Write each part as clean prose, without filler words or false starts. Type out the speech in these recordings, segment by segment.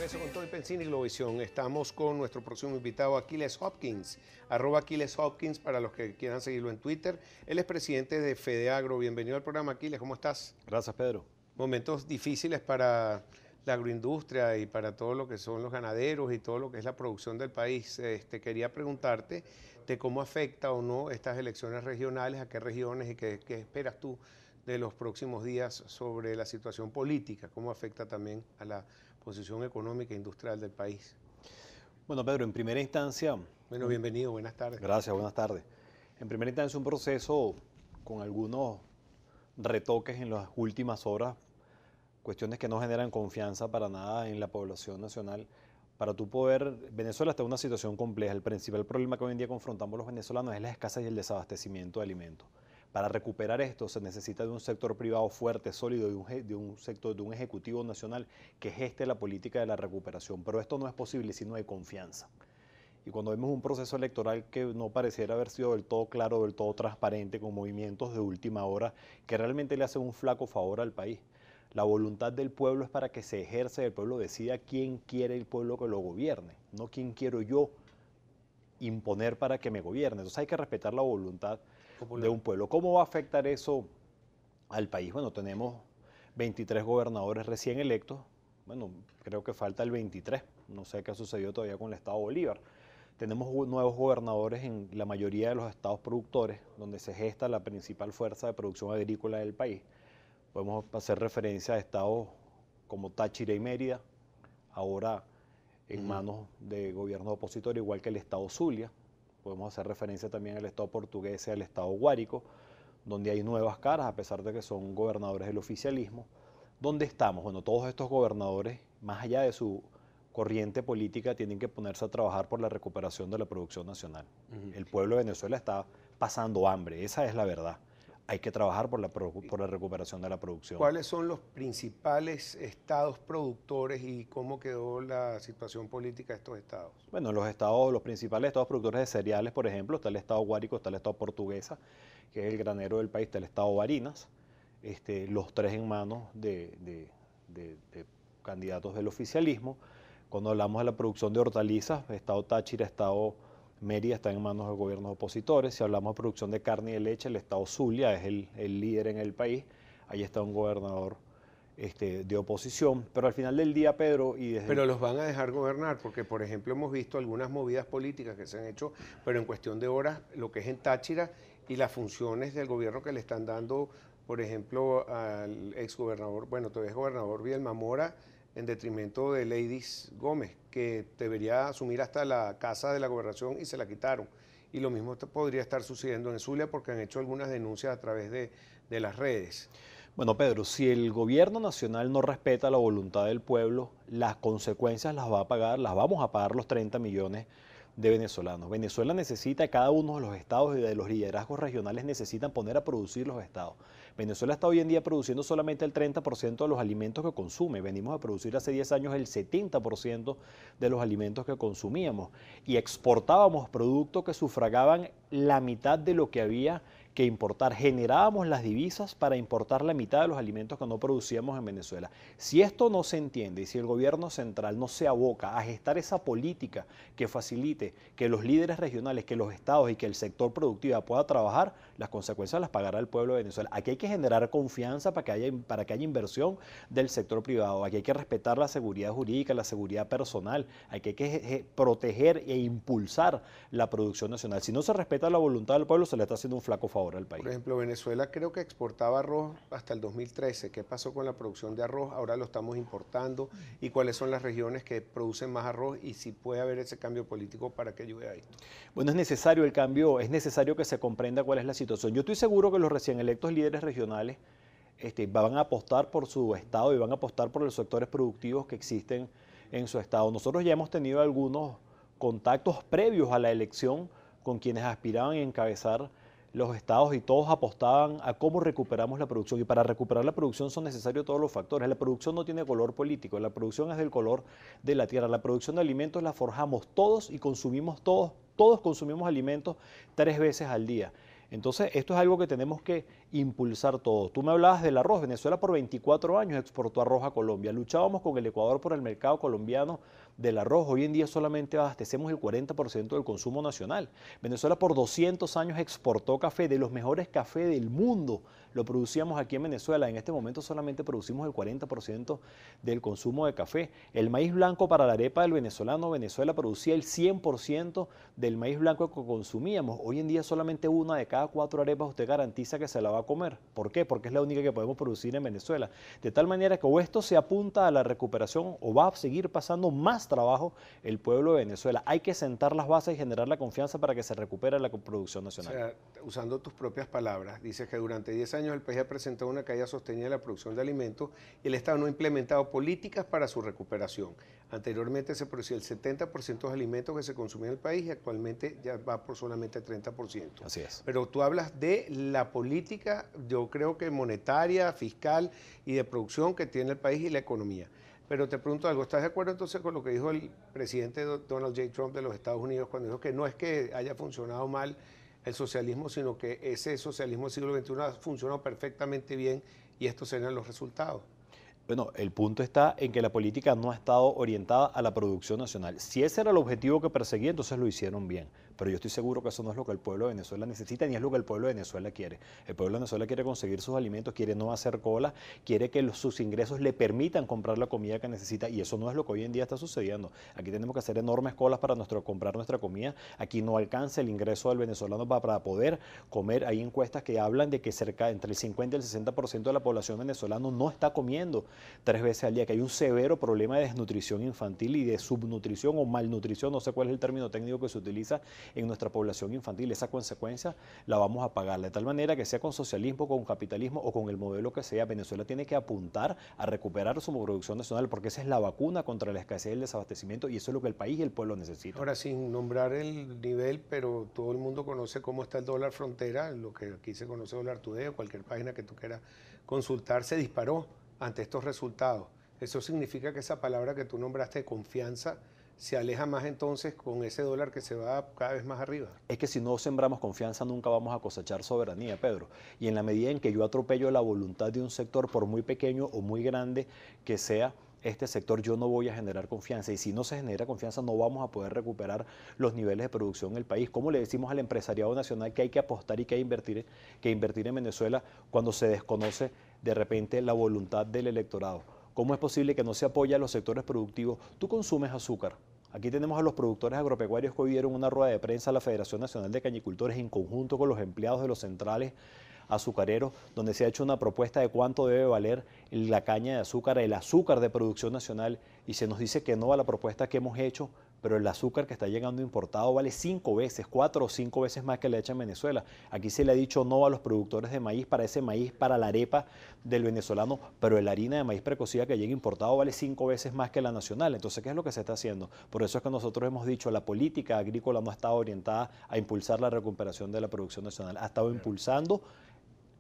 Regreso con todo el Pensini Globovisión. Estamos con nuestro próximo invitado, Aquiles Hopkins, @AquilesHopkins para los que quieran seguirlo en Twitter. Él es presidente de FedeAgro. Bienvenido al programa, Aquiles. ¿Cómo estás? Gracias, Pedro. Momentos difíciles para la agroindustria y para todo lo que son los ganaderos y todo lo que es la producción del país. Quería preguntarte de cómo afecta o no estas elecciones regionales, a qué regiones y qué esperas tú de los próximos días sobre la situación política, cómo afecta también a la posición económica e industrial del país. Bueno, Pedro, en primera instancia... Bueno, bienvenido, buenas tardes. Gracias, buenas tardes. En primera instancia, un proceso con algunos retoques en las últimas horas, cuestiones que no generan confianza para nada en la población nacional. Para tú poder... Venezuela está en una situación compleja. El principal problema que hoy en día confrontamos los venezolanos es la escasez y el desabastecimiento de alimentos. Para recuperar esto se necesita de un sector privado fuerte, sólido, de un ejecutivo nacional que geste la política de la recuperación. Pero esto no es posible si no hay confianza. Y cuando vemos un proceso electoral que no pareciera haber sido del todo claro, del todo transparente, con movimientos de última hora que realmente le hacen un flaco favor al país. La voluntad del pueblo es para que se ejerza y el pueblo decida quién quiere el pueblo que lo gobierne, no quién quiero yo imponer para que me gobierne. Entonces hay que respetar la voluntad de un pueblo. ¿Cómo va a afectar eso al país? Bueno, tenemos 23 gobernadores recién electos. Bueno, creo que falta el 23. No sé qué ha sucedido todavía con el estado Bolívar. Tenemos nuevos gobernadores en la mayoría de los estados productores, donde se gesta la principal fuerza de producción agrícola del país. Podemos hacer referencia a estados como Táchira y Mérida, ahora en manos de gobiernos opositores, igual que el estado Zulia. Podemos hacer referencia también al estado portugués y al estado Guárico, donde hay nuevas caras, a pesar de que son gobernadores del oficialismo. ¿Dónde estamos? Bueno, todos estos gobernadores, más allá de su corriente política, tienen que ponerse a trabajar por la recuperación de la producción nacional. El pueblo de Venezuela está pasando hambre, esa es la verdad. Hay que trabajar por la recuperación de la producción. ¿Cuáles son los principales estados productores y cómo quedó la situación política de estos estados? Bueno, los principales estados productores de cereales, por ejemplo, está el estado Guárico, está el estado Portuguesa, que es el granero del país, está el estado Barinas, los tres en manos de candidatos del oficialismo. Cuando hablamos de la producción de hortalizas, estado Táchira, estado Mérida está en manos de gobiernos opositores. Si hablamos de producción de carne y de leche, el estado Zulia es el líder en el país. Ahí está un gobernador de oposición. Pero al final del día, Pedro... Pero los van a dejar gobernar, porque por ejemplo hemos visto algunas movidas políticas que se han hecho, pero en cuestión de horas, lo que es en Táchira y las funciones del gobierno que le están dando, por ejemplo, al exgobernador, bueno, todavía es gobernador Vielma Mora, en detrimento de Leidis Gómez, que debería asumir hasta la casa de la gobernación y se la quitaron. Y lo mismo podría estar sucediendo en Zulia porque han hecho algunas denuncias a través de las redes. Bueno, Pedro, si el gobierno nacional no respeta la voluntad del pueblo, las consecuencias las va a pagar, las vamos a pagar los 30 millones de venezolanos. Venezuela necesita, cada uno de los estados y de los liderazgos regionales necesitan poner a producir los estados. Venezuela está hoy en día produciendo solamente el 30% de los alimentos que consume. Venimos a producir hace 10 años el 70% de los alimentos que consumíamos y exportábamos productos que sufragaban la mitad de lo que había que importar. Generábamos las divisas para importar la mitad de los alimentos que no producíamos en Venezuela. Si esto no se entiende y si el gobierno central no se aboca a gestar esa política que facilite que los líderes regionales, que los estados y que el sector productivo pueda trabajar, las consecuencias las pagará el pueblo de Venezuela. Aquí hay que generar confianza para que haya inversión del sector privado. Aquí hay que respetar la seguridad jurídica, la seguridad personal. Aquí hay que proteger e impulsar la producción nacional. Si no se respeta la voluntad del pueblo, se le está haciendo un flaco favor al país. Por ejemplo, Venezuela creo que exportaba arroz hasta el 2013. ¿Qué pasó con la producción de arroz? Ahora lo estamos importando. ¿Y cuáles son las regiones que producen más arroz? Y si puede haber ese cambio político para que ayude a esto. Bueno, es necesario el cambio, es necesario que se comprenda cuál es la situación. Yo estoy seguro que los recién electos líderes regionales van a apostar por su estado y van a apostar por los sectores productivos que existen en su estado. Nosotros ya hemos tenido algunos contactos previos a la elección con quienes aspiraban a encabezar los estados y todos apostaban a cómo recuperamos la producción. Y para recuperar la producción son necesarios todos los factores. La producción no tiene color político, la producción es del color de la tierra. La producción de alimentos la forjamos todos y consumimos todos consumimos alimentos 3 veces al día. Entonces, esto es algo que tenemos que impulsar todo. Tú me hablabas del arroz. Venezuela por 24 años exportó arroz a Colombia. Luchábamos con el Ecuador por el mercado colombiano del arroz. Hoy en día solamente abastecemos el 40% del consumo nacional. Venezuela por 200 años exportó café, de los mejores cafés del mundo. Lo producíamos aquí en Venezuela. En este momento solamente producimos el 40% del consumo de café. El maíz blanco para la arepa del venezolano, Venezuela producía el 100% del maíz blanco que consumíamos. Hoy en día solamente una de cada 4 arepas usted garantiza que se la va a comer. ¿Por qué? Porque es la única que podemos producir en Venezuela. De tal manera que o esto se apunta a la recuperación o va a seguir pasando más trabajo el pueblo de Venezuela. Hay que sentar las bases y generar la confianza para que se recupere la producción nacional. O sea, usando tus propias palabras, dices que durante 10 años el país ha presentado una caída sostenida de la producción de alimentos y el Estado no ha implementado políticas para su recuperación. Anteriormente se producía el 70% de los alimentos que se consumían en el país y actualmente ya va por solamente 30%. Así es. Pero tú hablas de la política, yo creo que monetaria, fiscal y de producción que tiene el país y la economía. Pero te pregunto algo, ¿estás de acuerdo entonces con lo que dijo el presidente Donald J. Trump de los Estados Unidos cuando dijo que no es que haya funcionado mal el socialismo, sino que ese socialismo del siglo XXI ha funcionado perfectamente bien y estos serán los resultados? Bueno, el punto está en que la política no ha estado orientada a la producción nacional. Si ese era el objetivo que perseguía, entonces lo hicieron bien. Pero yo estoy seguro que eso no es lo que el pueblo de Venezuela necesita, ni es lo que el pueblo de Venezuela quiere. El pueblo de Venezuela quiere conseguir sus alimentos, quiere no hacer cola, quiere que sus ingresos le permitan comprar la comida que necesita, y eso no es lo que hoy en día está sucediendo. Aquí tenemos que hacer enormes colas para comprar nuestra comida. Aquí no alcanza el ingreso del venezolano para poder comer. Hay encuestas que hablan de que entre el 50 y el 60% de la población venezolana no está comiendo 3 veces al día, que hay un severo problema de desnutrición infantil y de subnutrición o malnutrición, no sé cuál es el término técnico que se utiliza en nuestra población infantil. Esa consecuencia la vamos a pagar, de tal manera que sea con socialismo, con capitalismo o con el modelo que sea, Venezuela tiene que apuntar a recuperar su producción nacional, porque esa es la vacuna contra la escasez y el desabastecimiento, y eso es lo que el país y el pueblo necesitan. Ahora, sin nombrar el nivel, pero todo el mundo conoce cómo está el dólar frontera, lo que aquí se conoce dólar today, o cualquier página que tú quieras consultar, se disparó ante estos resultados. Eso significa que esa palabra que tú nombraste de confianza se aleja más entonces con ese dólar que se va cada vez más arriba. Es que si no sembramos confianza nunca vamos a cosechar soberanía, Pedro. Y en la medida en que yo atropello la voluntad de un sector, por muy pequeño o muy grande que sea este sector, yo no voy a generar confianza. Y si no se genera confianza no vamos a poder recuperar los niveles de producción en el país. ¿Cómo le decimos al empresariado nacional que hay que apostar y que hay que invertir en Venezuela cuando se desconoce de repente la voluntad del electorado? ¿Cómo es posible que no se apoye a los sectores productivos? Tú consumes azúcar. Aquí tenemos a los productores agropecuarios que hoy dieron una rueda de prensa a la Federación Nacional de Cañicultores en conjunto con los empleados de los centrales azucareros, donde se ha hecho una propuesta de cuánto debe valer la caña de azúcar, el azúcar de producción nacional, y se nos dice que no a la propuesta que hemos hecho, pero el azúcar que está llegando importado vale 5 veces, 4 o 5 veces más que le echa en Venezuela. Aquí se le ha dicho no a los productores de maíz, para ese maíz, para la arepa del venezolano, pero la harina de maíz precocida que llega importado vale 5 veces más que la nacional. Entonces, ¿qué es lo que se está haciendo? Por eso es que nosotros hemos dicho, la política agrícola no ha estado orientada a impulsar la recuperación de la producción nacional, ha estado impulsando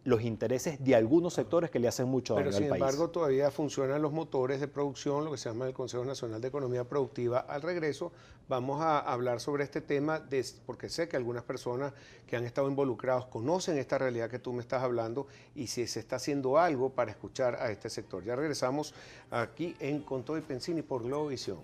los intereses de algunos sectores que le hacen mucho daño al país. Pero sin embargo todavía funcionan los motores de producción, lo que se llama el Consejo Nacional de Economía Productiva. Al regreso vamos a hablar sobre este tema, porque sé que algunas personas que han estado involucrados conocen esta realidad que tú me estás hablando y si se está haciendo algo para escuchar a este sector. Ya regresamos aquí en Con Todo y Pensini por Globovisión.